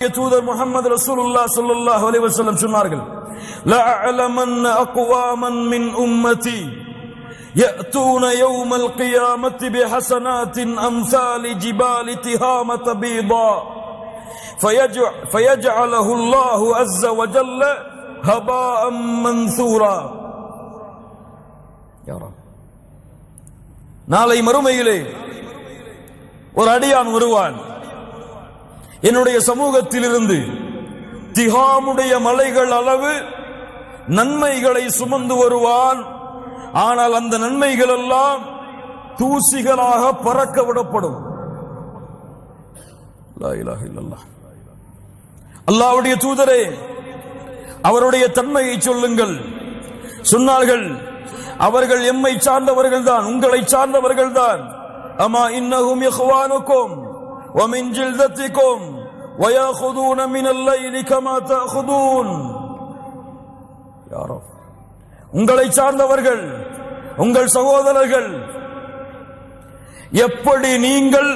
தூதர் முஹம்மது ரசூலுல்லாஹ் ஸல்லல்லாஹு அலைஹி வஸல்லம் சொன்னார்கள், லா அலமன் அக்வாமன் மின் உம்மதி يأتون يوم القيامة بحسنات أمثال جبال تهامة بيضاء فيجعله الله عز وجل هباء منثورا. يا رب நாளை மறுமையிலே ஒரு அடியான் வருவான், என்னுடைய சமூகத்திலிருந்து திஹாமுடைய மலைகள் அளவு நன்மைகளை சுமந்து வருவான். ஆனால் அந்த நன்மைகள் எல்லாம் தூசிகளாக பறக்க விடப்படும். லா இலாஹ இல்லல்லாஹ். அல்லாஹ்வுடைய தூதரே, அவருடைய தன்மையை சொல்லுங்கள். சொன்னார்கள், அவர்கள் எம்மை சார்ந்தவர்கள் தான், உங்களை சார்ந்தவர்கள் தான். அமா இன்னஹும் இஹ்வானுக்கும் ومن جلدتكم ويأخذون من الليل كما تأخذون. யா ரப், உங்களை சார்ந்தவர்கள், உங்கள் சகோதரர்கள். எப்படி நீங்கள்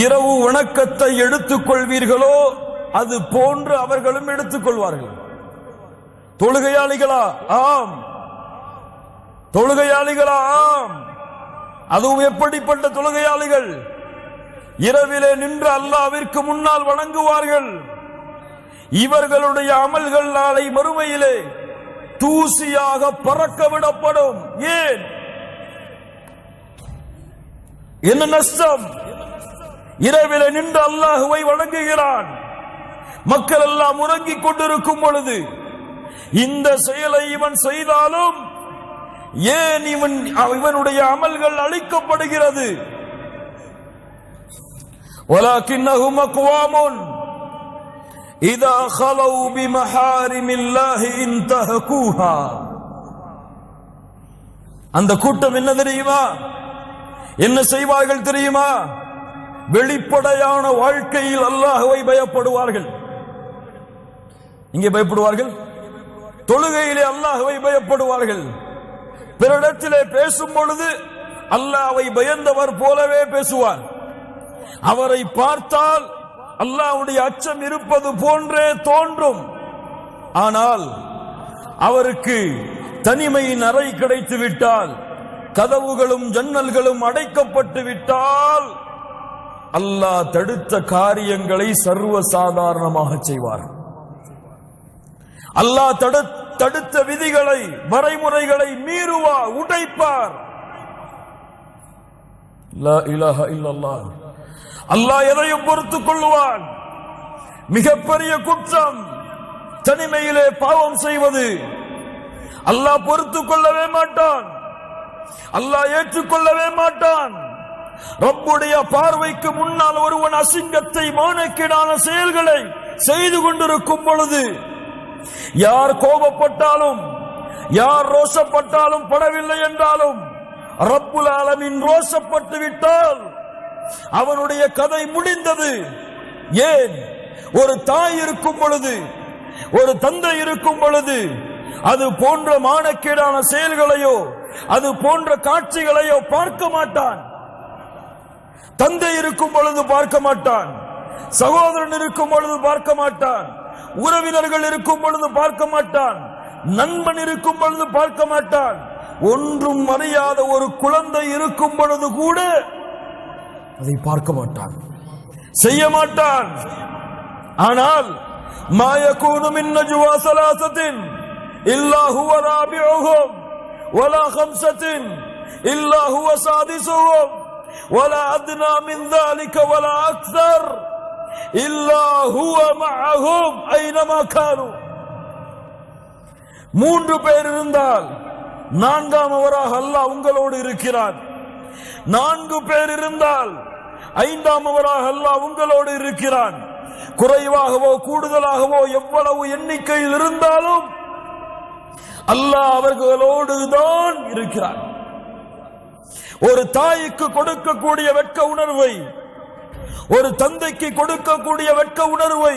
இரவு வணக்கத்தை எடுத்துக் கொள்வீர்களோ அது போன்று அவர்களும் எடுத்துக் கொள்வார்கள். தொழுகையாளிகளா? ஆம். தொழுகையாளிகளா? ஆம். அதுவும் எப்படிப்பட்ட தொழுகையாளிகள்? இரவிலே நின்று அல்லாஹ்விற்கு முன்னால் வணங்குவார்கள். இவர்களுடைய அமல்கள் நாளை மறுமையிலே தூசியாக பறக்க விடப்படும். ஏன்? என்ன நஷ்டம்? இரவிலே நின்று அல்லாஹ்வை வணங்குகிறான், மக்கள் எல்லாம் உறங்கிக் கொண்டிருக்கும் பொழுது இந்த செயலை இவன் செய்தாலும் ஏன் இவனுடைய அமல்கள் அழிக்கப்படுகிறது? ولكنهم أقوام إذا خلوا بمحارم الله انتهكوها. அந்த கூட்டம் என்ன தெரியுமா? என்ன செய்வார்கள் தெரியுமா? வெளிப்படையான வாழ்க்கையில் அல்லாஹ்வை பயப்படுவார்கள். இங்கே பயப்படுவார்கள், தொழுகையிலே அல்லாஹ்வை பயப்படுவார்கள். பிறரிடத்திலே பேசும் பொழுது அல்லாஹ்வை பயந்தவர் போலவே பேசுவார். அவரை பார்த்தால் அல்லாஹ்வுடைய அச்சம் இருப்பது போன்றே தோன்றும். ஆனால் அவருக்கு தனிமையின் அறை கிடைத்து விட்டால், கதவுகளும் ஜன்னல்களும் அடைக்கப்பட்டு விட்டால் அல்லாஹ் தடுத்த காரியங்களை சர்வ சாதாரணமாக செய்வார். அல்லாஹ் தடுத்த விதிகளை, வரைமுறைகளை மீறுவார், உடைப்பார். லா இலாஹ இல்லல்லாஹ். அல்லாஹ் எதையும் பொறுத்துக் கொள்வான். மிகப்பெரிய குற்றம் தனிமையிலே பாவம் செய்வது. அல்லாஹ் பொறுத்துக் கொள்ளவே மாட்டான், அல்லாஹ் ஏற்றுக்கொள்ளவே மாட்டான். ரப்புடைய பார்வைக்கு முன்னால் ஒருவன் அசிங்கத்தை, மானக்கேடான செயல்களை செய்து கொண்டிருக்கும் பொழுது யார் கோபப்பட்டாலும், யார் ரோஷப்பட்டாலும், படவில்லை என்றாலும் ரப்புல் ஆலமீன் ரோஷப்பட்டு விட்டால் அவனுடைய கதை முடிந்தது. ஏன்? ஒரு தாய் இருக்கும் பொழுது, ஒரு தந்தை இருக்கும் பொழுது அது போன்ற மானக்கேடான செயல்களையோ, அது போன்ற காட்சிகளையோ பார்க்க மாட்டான். தந்தை இருக்கும் பொழுது பார்க்க மாட்டான், சகோதரன் இருக்கும் பொழுது பார்க்க மாட்டான், உறவினர்கள் இருக்கும் பொழுது பார்க்க மாட்டான், நண்பன் இருக்கும் பொழுது பார்க்க மாட்டான். ஒன்றும் அறியாத ஒரு குழந்தை இருக்கும் பொழுது கூட அதை பார்க்க மாட்டான், செய்ய மாட்டான். ஆனால் மா யகூனு மின் நஜ்வா ஸலாஸத்தின் இல்லா ஹுவ ராபிஉஹும் வலா ஹம்ஸத்தின் இல்லா ஹுவ சாதிஸுஹும் வலா அத்னா மின் ذلك வலா அக்ஸர் இல்லா ஹுவ மஅஹும் ஐனமா கானு. 3 பேர் இருந்தால் 4ஆமவராக அல்லாஹ் உங்களோடு இருக்கிறான். 4 பேர் இருந்தால் 5ஆமவராக அல்லாஹ் உங்களோடு இருக்கிறான். குறைவாகவோ கூடுதலாகவோ எவ்வளவு எண்ணிக்கையில் இருந்தாலும் அல்லாஹ் அவர்களோடு தான் இருக்கிறான். ஒரு தாய்க்கு கொடுக்கக்கூடிய வெட்க உணர்வை, ஒரு தந்தைக்கு கொடுக்கக்கூடிய வெட்க உணர்வை,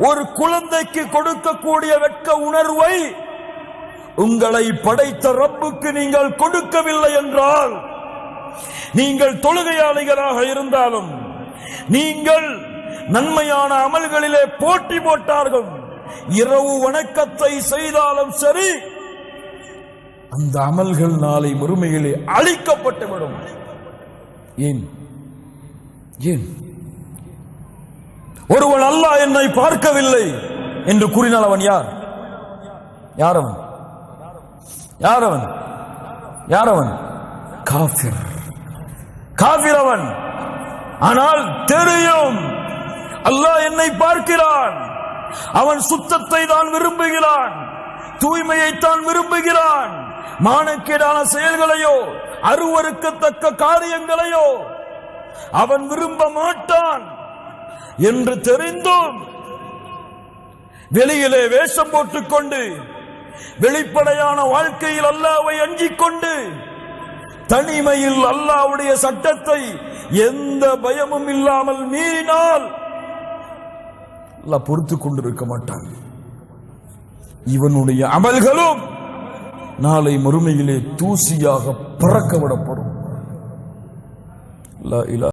ஒரு குழந்தைக்கு கொடுக்கக்கூடிய வெட்க உணர்வை உங்களை படைத்த ரப்புக்கு நீங்கள் கொடுக்கவில்லை என்றால், நீங்கள் தொழுகையாளிகளாக இருந்தாலும், நீங்கள் நன்மையான அமல்களிலே போட்டி போட்டார்கள். இரவு வணக்கத்தை செய்தாலும் சரி, அந்த அமல்கள் நாளை மறுமையிலே அழிக்கப்பட்டுவிடும். ஏன் ஏன் ஒருவன் அல்லாஹ் என்னை பார்க்கவில்லை என்று கூறினால் அவன் யார்? யாரவன்? யாரவன்? யாரவன்? காஃபிர். காஃபிர் அவன். ஆனால் தெரியும் அல்லாஹ் என்னை பார்க்கிறான். அவன் சுத்தத்தை தான் விரும்புகிறான், தூய்மையை தான் விரும்புகிறான். மானக்கேடான செயல்களையோ அருவருக்கத்தக்க காரியங்களையோ அவன் விரும்ப மாட்டான் என்று தெரிந்தும் வெளியிலே வேஷம் போட்டுக்கொண்டு வெளிப்படையான வாழ்க்கையில் அல்லாஹ்வை அஞ்சிக் கொண்டு தனிமையில் அல்லாஹ்வுடைய சட்டத்தை எந்த பயமும் இல்லாமல் மீறினால் அல்லாஹ் பொறுத்துக் கொண்டிருக்க மாட்டான். இவனுடைய அமல்களும் நாளை மறுமையிலே தூசியாக பறக்க விடப்படும்.